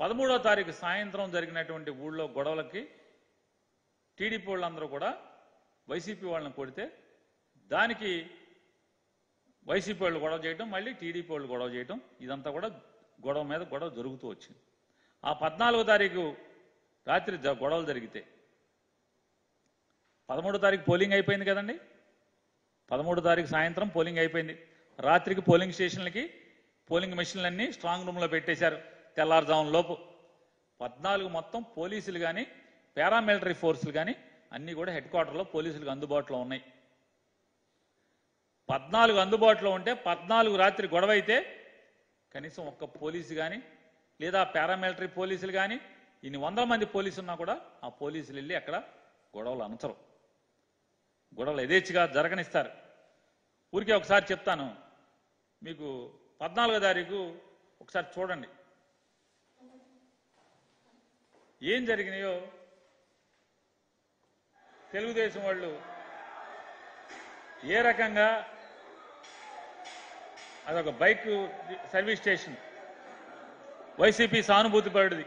13వ తారీఖు సాయంత్రం జరిగినటువంటి ఊళ్ళో గొడవలకి టీడీపీ వాళ్ళందరూ కూడా వైసీపీ వాళ్ళని కొడితే దానికి వైసీపీ వాళ్ళు గొడవ చేయడం, మళ్ళీ టీడీపీ వాళ్ళు గొడవ చేయడం, ఇదంతా కూడా గొడవ మీద గొడవ జరుగుతూ వచ్చింది. ఆ 14వ తారీఖు రాత్రి గొడవలు జరిగితే 13వ తారీఖు పోలింగ్ అయిపోయింది కదండి. 13వ తారీఖు సాయంత్రం పోలింగ్ అయిపోయింది. రాత్రికి పోలింగ్ స్టేషన్లకి పోలింగ్ మెషిన్లన్నీ స్ట్రాంగ్ రూమ్లో పెట్టేశారు. తెల్లారుజామున లోపు 14 మొత్తం పోలీసులు కానీ పారామిలిటరీ ఫోర్సులు కానీ అన్నీ కూడా హెడ్ క్వార్టర్లో పోలీసులకు అందుబాటులో ఉన్నాయి. 14 అందుబాటులో ఉంటే 14 రాత్రి గొడవ అయితే కనీసం ఒక్క పోలీసు కానీ లేదా పారామిలిటరీ పోలీసులు కానీ ఇన్ని వందల మంది పోలీసులు ఉన్నా కూడా ఆ పోలీసులు వెళ్ళి అక్కడ గొడవలు అనచరు. గొడవలు యథేచ్ఛగా జరగనిస్తారు. ఊరికే ఒకసారి చెప్తాను మీకు. 14వ తారీఖు ఒకసారి చూడండి ఏం జరిగినాయో. తెలుగుదేశం వాళ్ళు ఏ రకంగా అదొక బైక్ సర్వీస్ స్టేషన్, వైసీపీ సానుభూతి పరుడిది.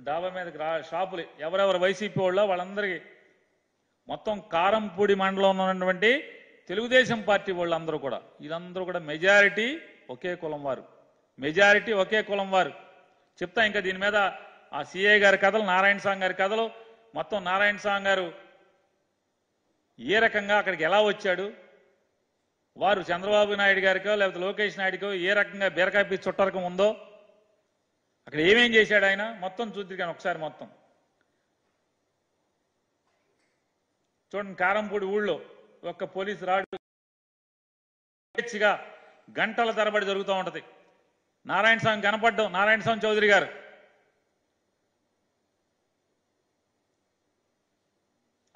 డాబా మీదకి షాపులు ఎవరెవరు వైసీపీ వాళ్ళ వాళ్ళందరికీ మొత్తం కారంపూడి మండలంలో ఉన్నటువంటి తెలుగుదేశం పార్టీ వాళ్ళందరూ కూడా ఇదందరూ కూడా మెజారిటీ ఒకే కులం వారు, మెజారిటీ ఒకే కులం వారు. చెప్తా ఇంకా దీని మీద ఆ సిఐ గారి కథలు, నారాయణ స్వామి గారి కథలు, మొత్తం నారాయణ స్వామి గారు ఏ రకంగా అక్కడికి ఎలా వచ్చాడు, వారు చంద్రబాబు నాయుడు గారికో లేకపోతే లోకేష్ నాయుడుకో ఏ రకంగా బీరకాయ చుట్టరకం ఉందో, అక్కడ ఏమేం చేశాడు ఆయన మొత్తం చూద్దాం ఒకసారి. మొత్తం చూడండి. కారంపూడి ఊళ్ళో ఒక్క పోలీసు రాడు గంటల తరబడి జరుగుతూ ఉంటది. నారాయణ స్వామి కనపడ్డం, నారాయణ స్వామి చౌదరి గారు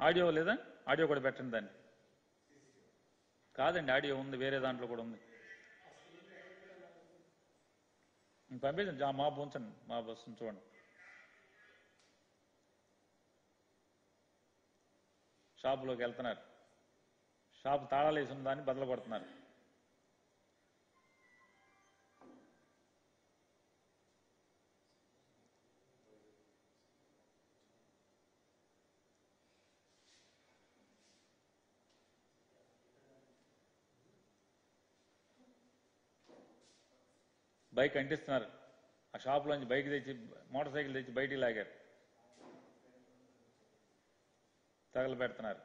ఆడియో లేదా? ఆడియో కూడా పెట్టండి. దాన్ని కాదండి, ఆడియో ఉంది, వేరే దాంట్లో కూడా ఉంది. పంపించండి, మా ఉంచండి, మా బస్సును చూడండి. షాపులోకి వెళ్తున్నారు, షాపు తాళాలు వేసి ఉన్న దాన్ని బదులు కొడుతున్నారు. బైక్ అంటిస్తున్నారు. ఆ షాపులోంచి బైక్ తెచ్చి మోటార్ సైకిల్ తెచ్చి బయటికి లాగారు, తగలు పెడుతున్నారు.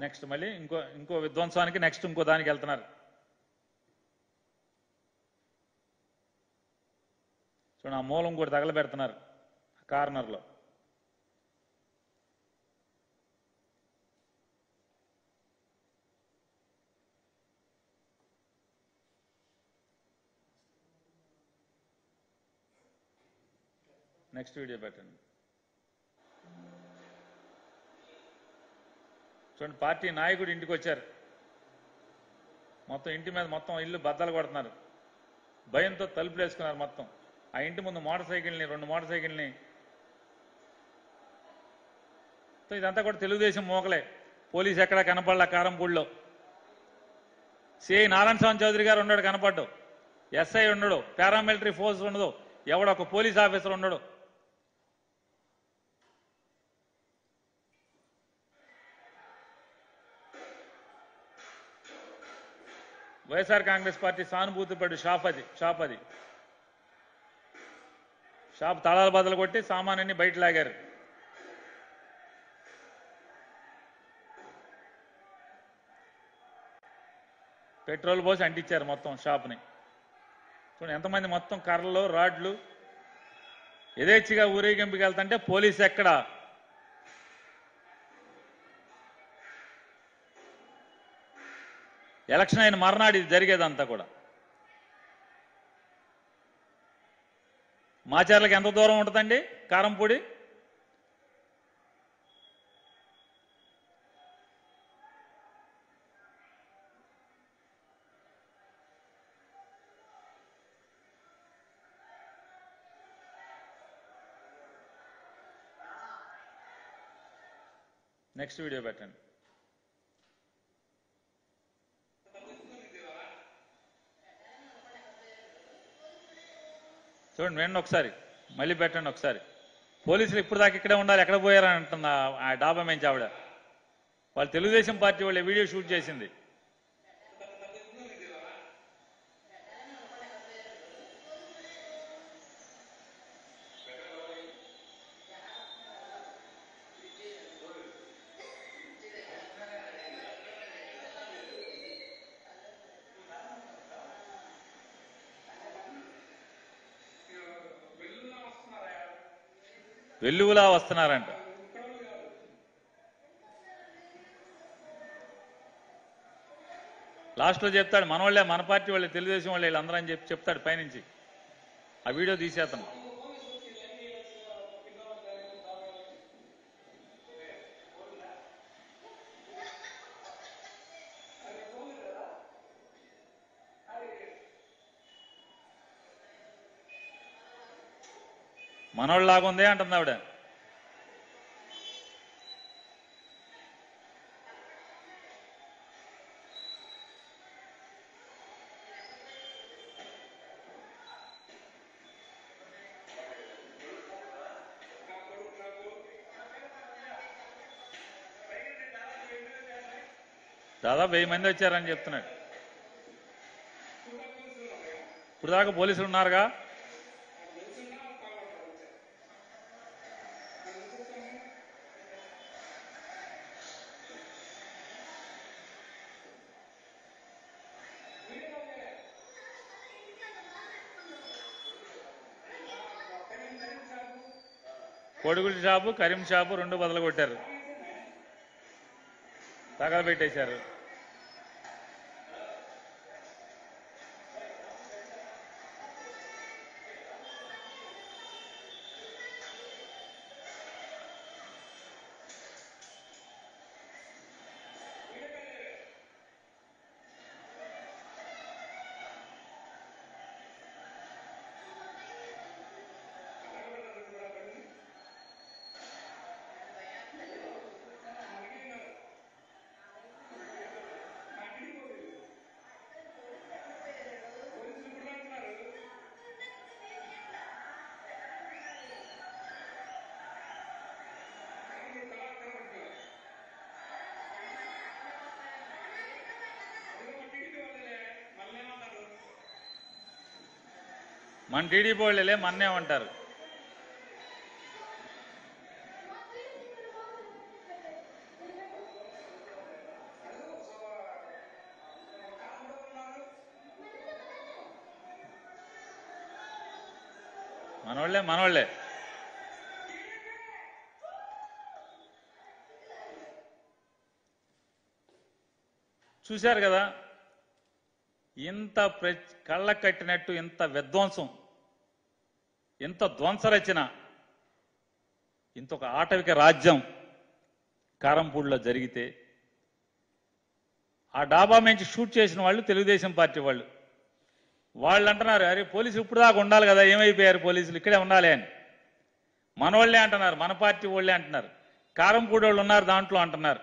నెక్స్ట్ మళ్ళీ ఇంకో విధ్వంసానికి నెక్స్ట్ ఇంకో దానికి వెళ్తున్నారు. చూడండి, ఆ మూలం కూడా తగల పెడుతున్నారు కార్నర్లో. నెక్స్ట్ వీడియో పెట్టండి. చూడండి, పార్టీ నాయకుడు ఇంటికి వచ్చారు. మొత్తం ఇంటి మీద మొత్తం ఇల్లు బద్దలు కొడుతున్నారు. భయంతో తలుపులు వేసుకున్నారు మొత్తం. ఆ ఇంటి ముందు మోటార్ సైకిల్ని, 2 మోటార్ సైకిల్ని. ఇదంతా కూడా తెలుగుదేశం మోకలే. పోలీసు ఎక్కడా కనపడలా. కారంపూడిలో సిఐ నారాయణ స్వామి చౌదరి గారు ఉన్నాడు, కనపడ్డు. ఎస్ఐ ఉండడు, పారామిలిటరీ ఫోర్స్ ఉండదు, ఎవడో ఒక పోలీస్ ఆఫీసర్ ఉండడు. వైఎస్ఆర్ కాంగ్రెస్ పార్టీ సానుభూతి పడి షాప్ అది షాప్ తాళాలు బదులు కొట్టి సామాన్ని బయట లాగారు. పెట్రోల్ పోసి అంటించారు మొత్తం షాప్ని. చూడండి ఎంతమంది, మొత్తం కర్రలు, రాడ్లు. యథేచ్ఛగా ఊరేగింపుకి వెళ్తుంటే పోలీసు ఎక్కడ? ఎలక్షన్ అయిన మర్నాడు ఇది జరిగేదంతా కూడా. మాచర్లకు ఎంత దూరం ఉంటుందండి కారంపూడి? నెక్స్ట్ వీడియో పెట్టండి. చూడండి, వినండి ఒకసారి, మళ్ళీ పెట్టండి ఒకసారి. పోలీసులు ఇప్పుడు దాకా ఇక్కడే ఉండాలి, ఎక్కడ పోయారని అంటున్న ఆ డాబా మేంచి ఆవిడ. వాళ్ళు తెలుగుదేశం పార్టీ వాళ్ళే వీడియో షూట్ చేసింది. వెల్లువలా వస్తున్నారంట. లాస్ట్లో చెప్తాడు, మన వాళ్ళే, మన పార్టీ వాళ్ళే, తెలుగుదేశం వాళ్ళే వీళ్ళందరూ అని చెప్తాడు పైనుంచి. ఆ వీడియో తీసేస్తాను. మనోళ్ళలాగా ఉందే అంటుంది ఆవిడ. దాదాపు 1000 మంది వచ్చారని చెప్తున్నాడు. ఇప్పుడు దాకా పోలీసులు ఉన్నారుగా. కొడుగుల షాపు, కరీం షాపు 2 బదులు కొట్టారు, తగలబెట్టేశారు. మన టీడీపీ వాళ్ళే మన్నేమంటారు. మనోళ్ళే చూశారు కదా, ఇంత కళ్ళ కట్టినట్టు ఇంత విధ్వంసం, ఇంత ధ్వంసరచన, ఇంత ఒక ఆటవిక రాజ్యం కారంపూడిలో జరిగితే ఆ డాబా నుంచి షూట్ చేసిన వాళ్ళు తెలుగుదేశం పార్టీ వాళ్ళు. వాళ్ళు అంటున్నారు, అరే పోలీసులు ఇప్పుడు దాకా ఉండాలి కదా, ఏమైపోయారు పోలీసులు, ఇక్కడే ఉండాలి అని. మన వాళ్ళే అంటున్నారు, మన పార్టీ వాళ్ళే అంటున్నారు, కారంపూడి వాళ్ళు ఉన్నారు దాంట్లో అంటున్నారు.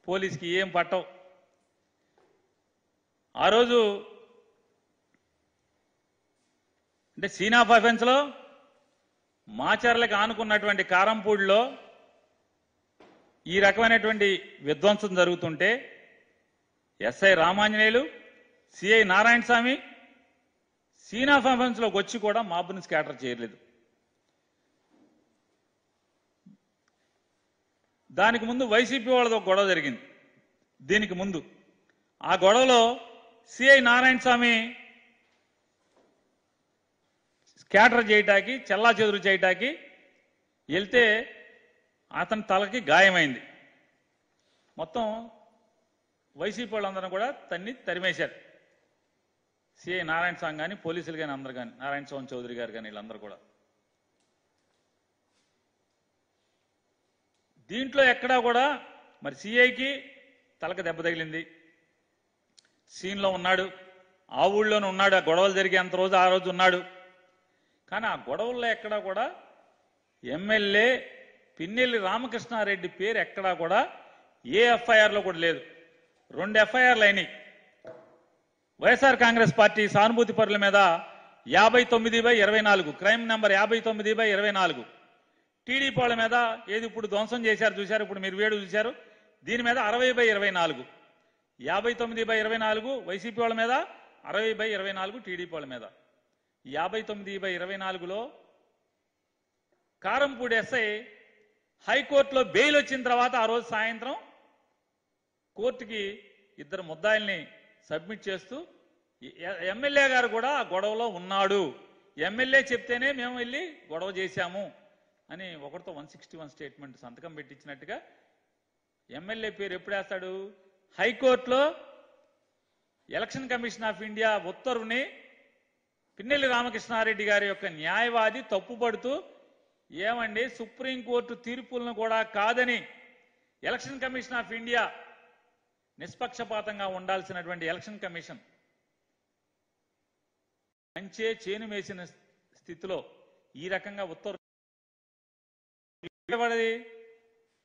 పోలీసుకి ఏం పట్టవు. ఆ రోజు అంటే సీన్ ఆఫ్ అఫెన్స్లో మాచర్లకు ఆనుకున్నటువంటి కారంపూడిలో ఈ రకమైనటువంటి విధ్వంసం జరుగుతుంటే SI Ramanjaneyulu, CI Narayana Swamy scene of అఫెన్స్లోకి వచ్చి కూడా మాబుని స్కాటర్ చేయలేదు. దానికి ముందు వైసీపీ వాళ్ళతో గొడవ జరిగింది. దీనికి ముందు ఆ గొడవలో సిఐ నారాయణ స్వామి స్కాటర్ చేయటానికి, చెల్లా చెదురు చేయటానికి వెళ్తే అతని తలకి గాయమైంది. మొత్తం వైసీపీ వాళ్ళందరూ కూడా తరిమేశారు. సిఐ నారాయణ స్వామి కానీ, పోలీసులు కానీ, అందరు కానీ, నారాయణ స్వామి చౌదరి గారు కానీ, వీళ్ళందరూ కూడా. దీంట్లో ఎక్కడా కూడా మరి సిఐకి తలకు దెబ్బ తగిలింది, సీన్లో ఉన్నాడు, ఆ ఊళ్ళోనే ఉన్నాడు, ఆ గొడవలు జరిగేంత రోజు ఆ రోజు ఉన్నాడు. కానీ ఆ గొడవల్లో ఎక్కడా కూడా ఎమ్మెల్యే పిన్నెల్లి రామకృష్ణారెడ్డి పేరు ఎక్కడా కూడా ఏ ఎఫ్ఐఆర్లో కూడా లేదు. 2 ఎఫ్ఐఆర్లు అయినాయి. వైఎస్ఆర్ కాంగ్రెస్ పార్టీ సానుభూతి పరుల మీద 59/24 క్రైమ్ నెంబర్ 59/24. టీడీపీ వాళ్ళ మీద ఏది ఇప్పుడు ధ్వంసం చేశారు చూశారు, ఇప్పుడు మీరు వేడు చూశారు, దీని మీద 60/24. 59/24 వైసీపీ వాళ్ళ మీద, 60/24 టీడీపీ వాళ్ళ మీద. 59/24లో కారంపూడి ఎస్ఐ హైకోర్టులో బెయిల్ వచ్చిన తర్వాత ఆ రోజు సాయంత్రం కోర్టుకి 2 ముద్దాయిల్ని సబ్మిట్ చేస్తూ ఎమ్మెల్యే గారు కూడా ఆ గొడవలో ఉన్నాడు, ఎమ్మెల్యే చెప్తేనే మేము వెళ్ళి గొడవ చేశాము అని ఒకరితో 161 స్టేట్మెంట్ సంతకం పెట్టించినట్టుగా ఎమ్మెల్యే పేరు ఎప్పుడు వేస్తాడు? హైకోర్టులో ఎలక్షన్ కమిషన్ ఆఫ్ ఇండియా ఉత్తర్వుని పిన్నెల్లి రామకృష్ణారెడ్డి గారి యొక్క న్యాయవాది తప్పుపడుతూ, ఏమండి సుప్రీంకోర్టు తీర్పులను కూడా కాదని ఎలక్షన్ కమిషన్ ఆఫ్ ఇండియా నిష్పక్షపాతంగా ఉండాల్సినటువంటి ఎలక్షన్ కమిషన్ మంచే చేను వేసిన స్థితిలో ఈ రకంగా ఉత్తర్వు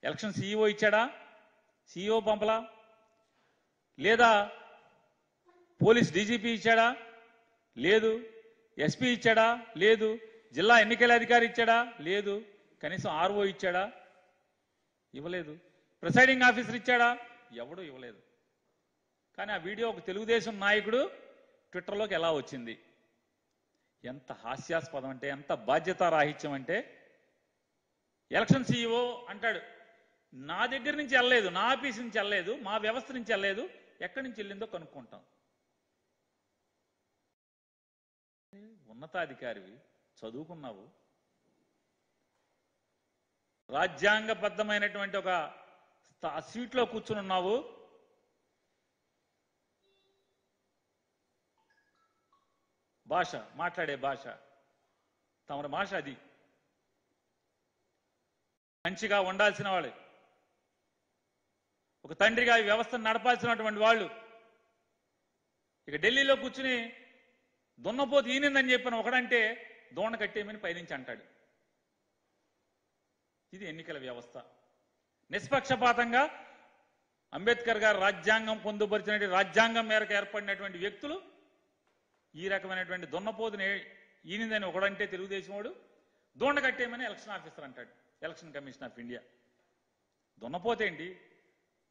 ఎలక్షన్ సీఈఓ ఇచ్చాడా? సీఈఓ పంపలా? లేదా పోలీస్ డీజీపీ ఇచ్చాడా? లేదు. ఎస్పీ ఇచ్చాడా? లేదు. జిల్లా ఎన్నికల అధికారి ఇచ్చాడా? లేదు. కనీసం ఆర్ఓ ఇచ్చాడా? ఇవ్వలేదు. ప్రిసైడింగ్ ఆఫీసర్ ఇచ్చాడా? ఎవడు ఇవ్వలేదు. కానీ ఆ వీడియో ఒక తెలుగుదేశం నాయకుడు ట్విట్టర్లోకి ఎలా వచ్చింది? ఎంత హాస్యాస్పదం అంటే, ఎంత బాధ్యతారాహిత్యం అంటే, ఎలక్షన్ సీఈఓ అంటాడు నా దగ్గర నుంచి వెళ్ళలేదు, నా ఆఫీస్ నుంచి వెళ్ళలేదు, మా వ్యవస్థ నుంచి వెళ్ళలేదు, ఎక్కడి నుంచి వెళ్ళిందో కనుక్కుంటాం. ఉన్నతాధికారివి, చదువుకున్నావు, రాజ్యాంగబద్ధమైనటువంటి ఒక సీట్లో కూర్చుని ఉన్నావు, భాష మాట్లాడే భాష తమరి భాష అది. మంచిగా ఉండాల్సిన వాళ్ళు, ఒక తండ్రిగా ఈ వ్యవస్థను నడపాల్సినటువంటి వాళ్ళు ఇక ఢిల్లీలో కూర్చుని దున్నపోతు ఈనిందని చెప్పిన ఒకడంటే దోణ కట్టేమని పైనుంచి అంటాడు. ఇది ఎన్నికల వ్యవస్థ. నిష్పక్షపాతంగా అంబేద్కర్ గారు రాజ్యాంగం పొందుపరిచినటువంటి రాజ్యాంగం మేరకు ఏర్పడినటువంటి వ్యక్తులు ఈ రకమైనటువంటి దున్నపోతుని ఈనిందని ఒకడంటే తెలుగుదేశం వాడు దోణ కట్టేమని ఎలక్షన్ ఆఫీసర్ అంటాడు, ఎలక్షన్ కమిషన్ ఆఫ్ ఇండియా. దున్నపోతేంటి,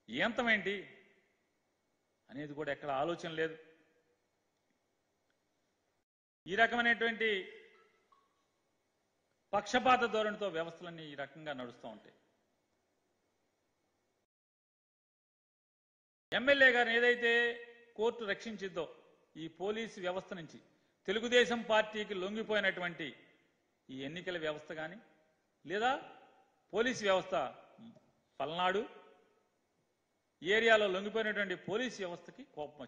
ఏంతమేంటి అనేది కూడా ఎక్కడ ఆలోచన లేదు. ఈ రకమైనటువంటి పక్షపాత ధోరణితో వ్యవస్థలన్నీ ఈ రకంగా నడుస్తూ ఉంటాయి. ఎమ్మెల్యే గారిని ఏదైతే కోర్టు రక్షించిద్దో ఈ పోలీసు వ్యవస్థ నుంచి తెలుగుదేశం పార్టీకి లొంగిపోయినటువంటి ఈ ఎన్నికల వ్యవస్థ కానీ లేదా పోలీసు వ్యవస్థ, పల్నాడు ఏరియాలో లొంగిపోయినటువంటి పోలీసు వ్యవస్థకి కోపం